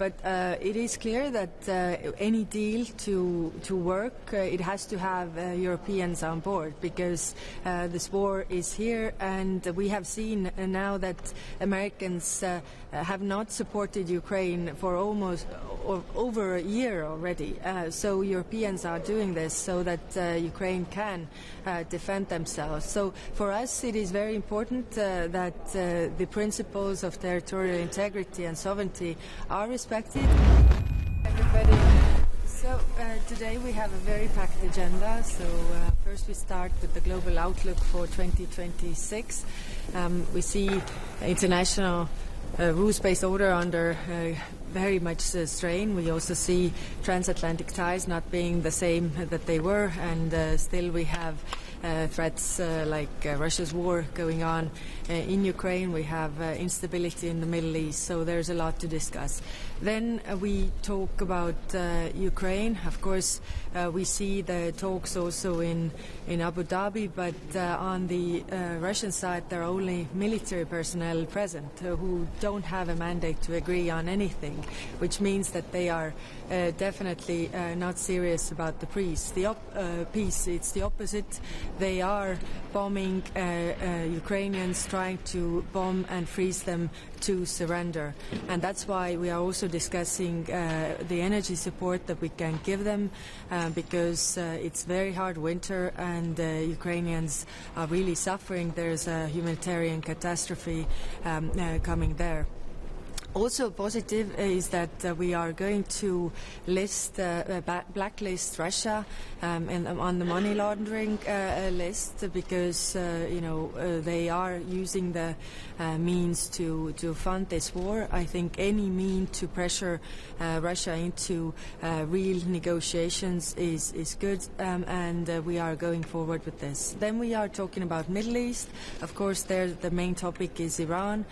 but it is clear that any deal to work, it has to have Europeans on board, because this war is here, and we have seen now that Americans have not supported Ukraine for almost over a year already. So Europeans are doing this so that Ukraine can defend themselves. So for us it is very important that the principles of territorial integrity and sovereignty are respected. Everybody. So today we have a very packed agenda. So first we start with the global outlook for 2026. We see international rules-based order under very much strain. We also see transatlantic ties not being the same that they were, and still we have threats like Russia's war going on in Ukraine. We have instability in the Middle East, so there's a lot to discuss. Then we talk about Ukraine. Of course, we see the talks also in Abu Dhabi, but on the Russian side there are only military personnel present who don't have a mandate to agree on anything, which means that they are definitely not serious about the peace. It's the opposite. They are bombing Ukrainians, trying to bomb and freeze them to surrender. And that's why we are also discussing the energy support that we can give them, because it's very hard winter and Ukrainians are really suffering. There's a humanitarian catastrophe coming there. Also positive is that we are going to blacklist Russia on the money laundering list, because they are using the means to fund this war. I think any mean to pressure Russia into real negotiations is good, and we are going forward with this. Then we are talking about Middle East. Of course, there the main topic is Iran.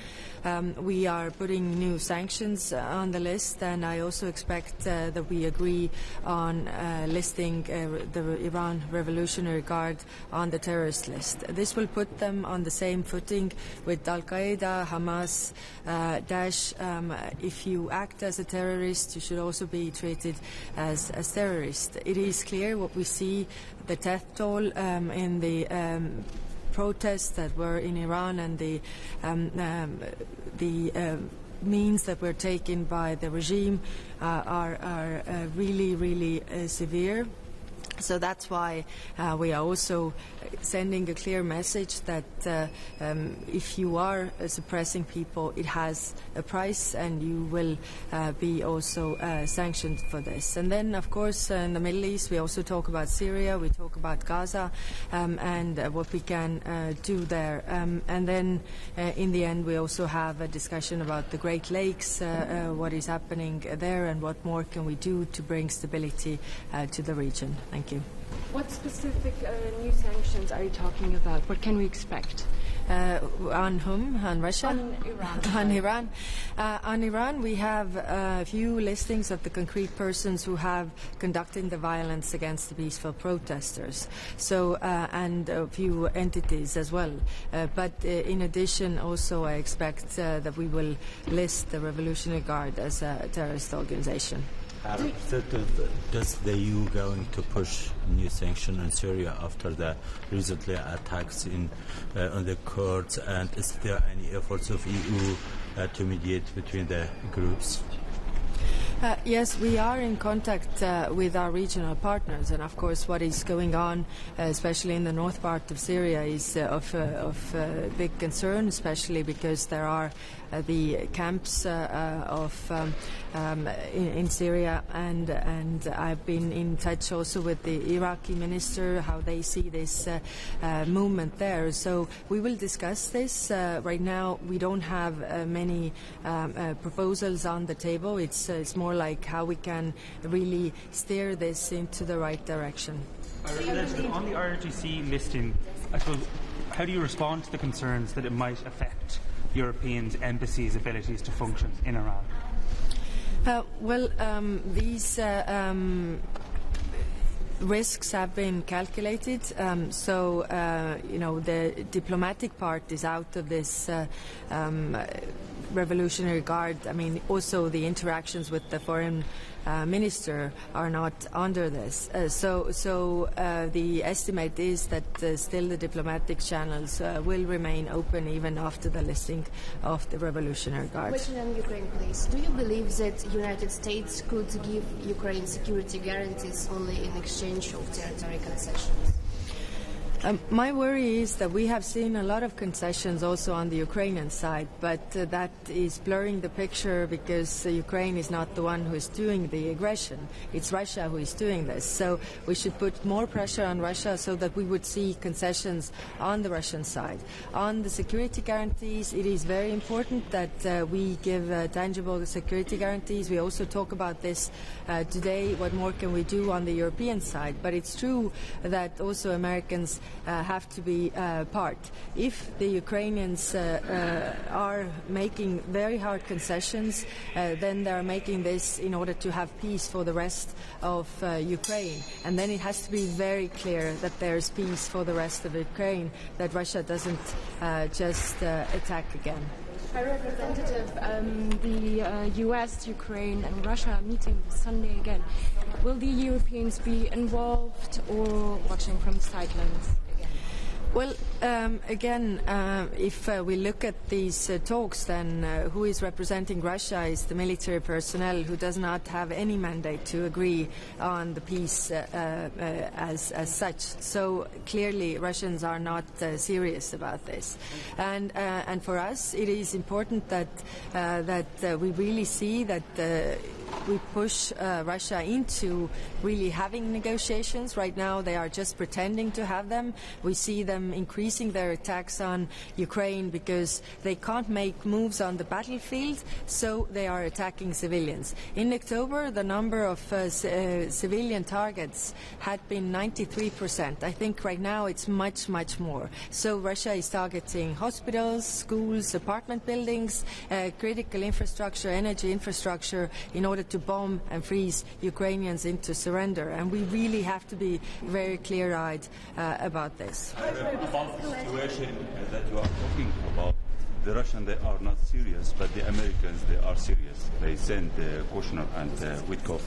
We are putting new sanctions on the list, and I also expect that we agree on listing the Iran Revolutionary Guard on the terrorist list. This will put them on the same footing with Al-Qaeda, Hamas, Daesh. If you act as a terrorist, you should also be treated as terrorist. It is clear what we see, the death toll in the protests that were in Iran, and the means that were taken by the regime are really, really severe. So that's why we are also sending a clear message that if you are suppressing people, it has a price, and you will be also sanctioned for this. And then, of course, in the Middle East, we also talk about Syria, we talk about Gaza, and what we can do there. And then, in the end, we also have a discussion about the Great Lakes, what is happening there, and what more can we do to bring stability to the region. Thank you. What specific new sanctions are you talking about? What can we expect? On whom? On Russia? On Iran. On Iran. On Iran, we have a few listings of the concrete persons who have conducted the violence against the peaceful protesters. So, and a few entities as well. But in addition, also, I expect that we will list the Revolutionary Guard as a terrorist organization. Does the EU going to push new sanctions on Syria after the recently attacks on the Kurds? And is there any efforts of EU to mediate between the groups? Yes, we are in contact with our regional partners, and of course what is going on, especially in the north part of Syria, is of big concern, especially because there are the camps in Syria, and I've been in touch also with the Iraqi minister, how they see this movement there. So we will discuss this. Right now we don't have many proposals on the table. It's more like how we can really steer this into the right direction. On the IRGC listing, I suppose, how do you respond to the concerns that it might affect European embassies' abilities to function in Iran? These risks have been calculated, so the diplomatic part is out of this Revolutionary Guard, I mean, also the interactions with the foreign minister are not under this. So the estimate is that still the diplomatic channels will remain open even after the listing of the Revolutionary Guard. Question on Ukraine, please. Do you believe that the United States could give Ukraine security guarantees only in exchange of territory concessions? My worry is that we have seen a lot of concessions also on the Ukrainian side, but that is blurring the picture because Ukraine is not the one who is doing the aggression. It's Russia who is doing this. So we should put more pressure on Russia so that we would see concessions on the Russian side. On the security guarantees, it is very important that we give tangible security guarantees. We also talk about this today, what more can we do on the European side. But it's true that also Americans have to be part. If the Ukrainians are making very hard concessions, then they are making this in order to have peace for the rest of Ukraine. And then it has to be very clear that there's peace for the rest of Ukraine, that Russia doesn't just attack again. High Representative, the US, Ukraine and Russia are meeting Sunday again. Will the Europeans be involved or watching from the sidelines? Well, again, if we look at these talks, then who is representing Russia is the military personnel who does not have any mandate to agree on the peace as such. So clearly Russians are not serious about this. And for us, it is important that we really see that we push Russia into really having negotiations. Right now they are just pretending to have them. We see them increasing their attacks on Ukraine because they can't make moves on the battlefield, so they are attacking civilians. In October, the number of civilian targets had been 93%. I think right now it's much, much more. So Russia is targeting hospitals, schools, apartment buildings, critical infrastructure, energy infrastructure, in order to bomb and freeze Ukrainians into surrender. And we really have to be very clear-eyed about this. About the situation that you are talking about, the Russians, they are not serious, but the Americans, they are serious. They send Kushner and Witkoff.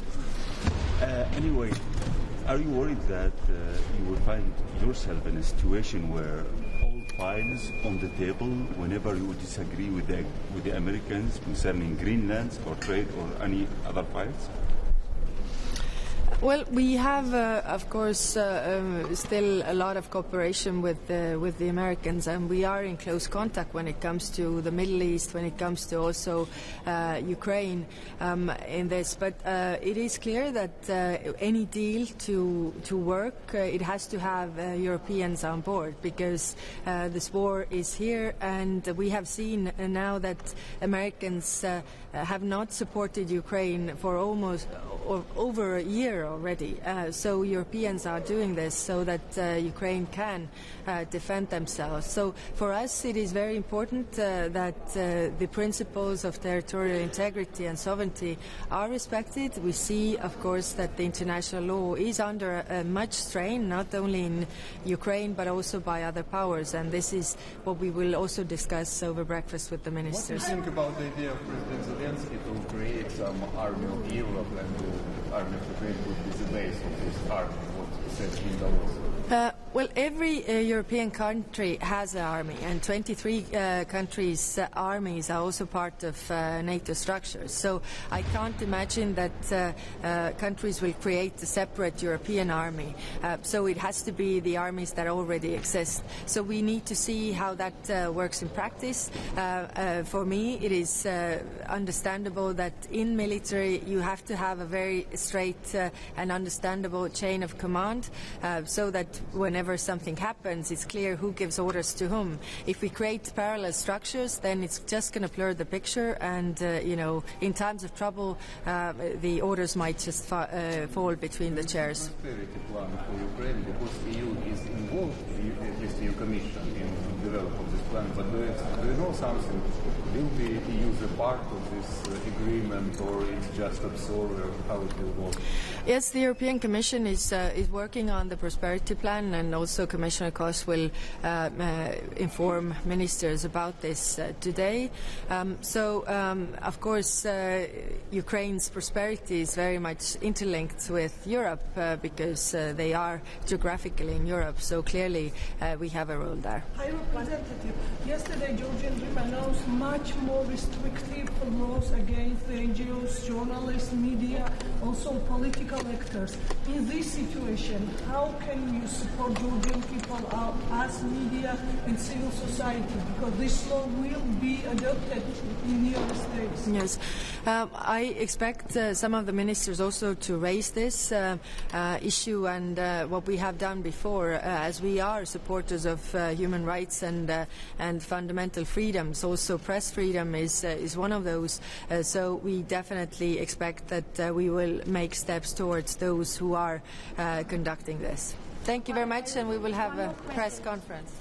Anyway, are you worried that you will find yourself in a situation where all files on the table whenever you disagree with the Americans concerning Greenland or trade or any other files? Well, we have, of course, still a lot of cooperation with the Americans, and we are in close contact when it comes to the Middle East, when it comes to also Ukraine in this. But it is clear that any deal to work, it has to have Europeans on board, because this war is here, and we have seen now that Americans have not supported Ukraine for almost over a year already. So Europeans are doing this so that Ukraine can defend themselves. So for us it is very important that the principles of territorial integrity and sovereignty are respected. We see, of course, that the international law is under much strain, not only in Ukraine but also by other powers, and this is what we will also discuss over breakfast with the ministers. What do you think about the idea of President Zelensky to create some army of Europe, and the army of Ukraine would be the base of this army? What says in Davos? Well, every European country has an army, and 23 countries' armies are also part of NATO structures. So I can't imagine that countries will create a separate European army. So it has to be the armies that already exist. So we need to see how that works in practice. For me, it is understandable that in military you have to have a very straight and understandable chain of command, so that whenever something happens, it's clear who gives orders to whom. If we create parallel structures, then it's just going to blur the picture, and in times of trouble, the orders might just fall between the chairs. Plan for Ukraine, because EU is involved, at least the EU Commission, in the development of this plan. But do you know something? Will the EU a part of this agreement, or it's just observer? How it will work? Yes, the European Commission is working on the prosperity plan, and and also Commissioner Kallas will inform ministers about this today. Of course, Ukraine's prosperity is very much interlinked with Europe because they are geographically in Europe, so clearly we have a role there. High Representative, yesterday Georgian Dream announced much more restrictive laws against the NGOs, journalists, media, also political actors. In this situation, how can you support Georgian people, as media and civil society, because this law will be adopted in the United States? Yes, I expect some of the ministers also to raise this issue, and what we have done before, as we are supporters of human rights and fundamental freedoms. Also, press freedom is one of those. So we definitely expect that we will make steps towards those who are conducting this. Thank you very much, and we will have a press conference.